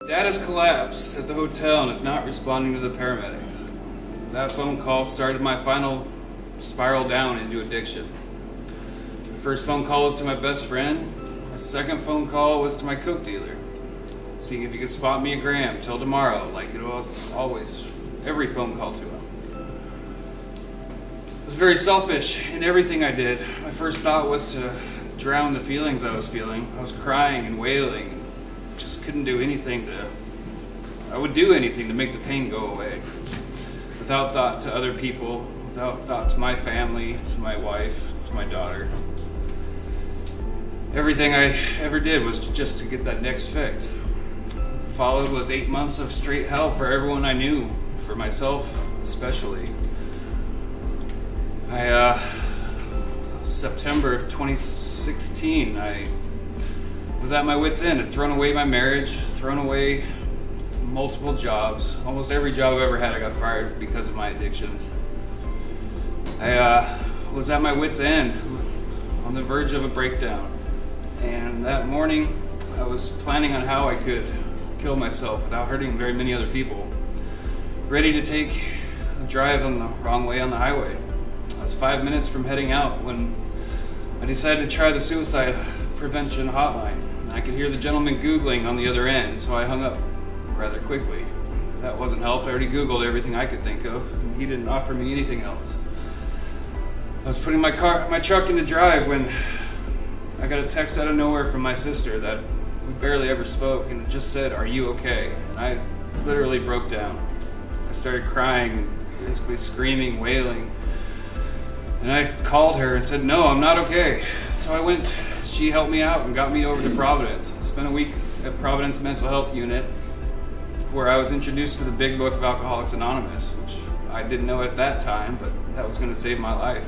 Dad has collapsed at the hotel and is not responding to the paramedics. That phone call started my final spiral down into addiction. The first phone call was to my best friend. My second phone call was to my coke dealer, seeing if he could spot me a gram till tomorrow, like it was always every phone call to him. I was very selfish in everything I did. My first thought was to drown the feelings I was feeling. I was crying and wailing. Just couldn't do anything I would do anything to make the pain go away. Without thought to other people, without thought to my family, to my wife, to my daughter. Everything I ever did was just to get that next fix. Followed was 8 months of straight hell for everyone I knew, for myself especially. September 2016, I was at my wit's end. I'd thrown away my marriage, thrown away multiple jobs. Almost every job I've ever had, I got fired because of my addictions. I was at my wit's end, on the verge of a breakdown. And that morning, I was planning on how I could kill myself without hurting very many other people. Ready to take a drive on the wrong way on the highway. I was 5 minutes from heading out when I decided to try the suicide prevention hotline. I could hear the gentleman Googling on the other end, so I hung up rather quickly. That wasn't helped. I already Googled everything I could think of, and he didn't offer me anything else. I was putting my truck into drive when I got a text out of nowhere from my sister that we barely ever spoke, and it just said, "Are you okay?" And I literally broke down. I started crying, basically screaming, wailing. And I called her and said, "No, I'm not okay." So I went. She helped me out and got me over to Providence. I spent a week at Providence Mental Health Unit where I was introduced to the big book of Alcoholics Anonymous, which I didn't know at that time, but that was going to save my life.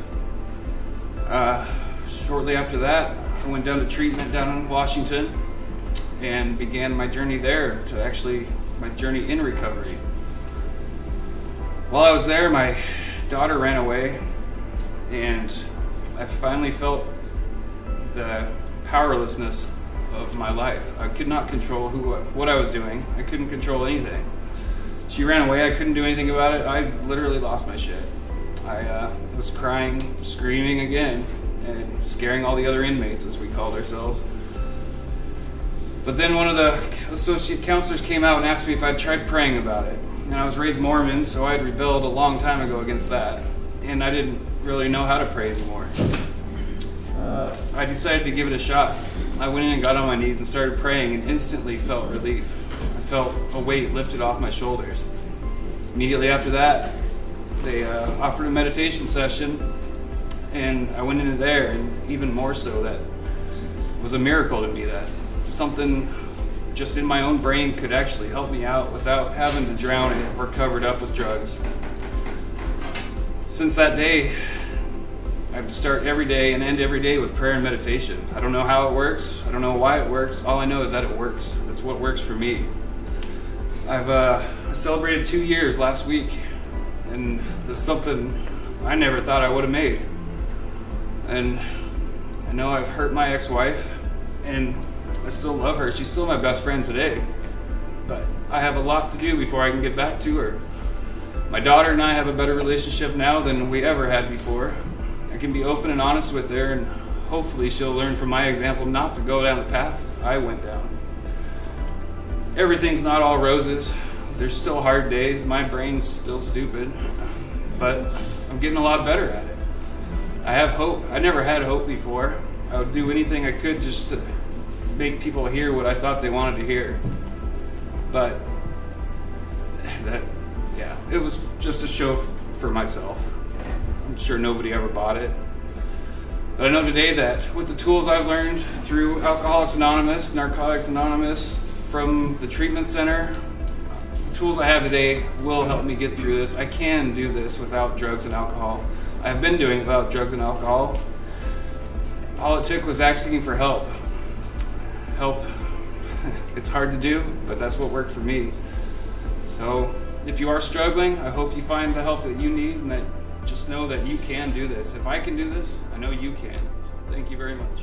Shortly after that, I went down to treatment down in Washington and began my journey there to actually my journey in recovery. While I was there, my daughter ran away, and I finally felt the powerlessness of my life. I could not control what I was doing. I couldn't control anything. She ran away. I couldn't do anything about it. I literally lost my shit. I was crying, screaming again, and scaring all the other inmates, as we called ourselves. But then one of the associate counselors came out and asked me if I'd tried praying about it. And I was raised Mormon, so I'd rebelled a long time ago against that. And I didn't really know how to pray anymore. I decided to give it a shot. I went in and got on my knees and started praying and instantly felt relief. I felt a weight lifted off my shoulders. Immediately after that, they offered a meditation session, and I went into there, and even more so, that was a miracle to me that something just in my own brain could actually help me out without having to drown in it or covered up with drugs. Since that day, I start every day and end every day with prayer and meditation. I don't know how it works. I don't know why it works. All I know is that it works. That's what works for me. I've celebrated 2 years last week, and that's something I never thought I would have made. And I know I've hurt my ex-wife, and I still love her. She's still my best friend today. But I have a lot to do before I can get back to her. My daughter and I have a better relationship now than we ever had before. I can be open and honest with her, and hopefully she'll learn from my example not to go down the path I went down. Everything's not all roses. There's still hard days. My brain's still stupid, but I'm getting a lot better at it. I have hope. I never had hope before. I would do anything I could just to make people hear what I thought they wanted to hear. But it was just a show for myself. I'm sure nobody ever bought it. But I know today that with the tools I've learned through Alcoholics Anonymous, Narcotics Anonymous, from the treatment center, the tools I have today will help me get through this. I can do this without drugs and alcohol. I've been doing it without drugs and alcohol. All it took was asking for help. Help, it's hard to do, but that's what worked for me. So if you are struggling, I hope you find the help that you need, and that just know that you can do this. If I can do this, I know you can. So thank you very much.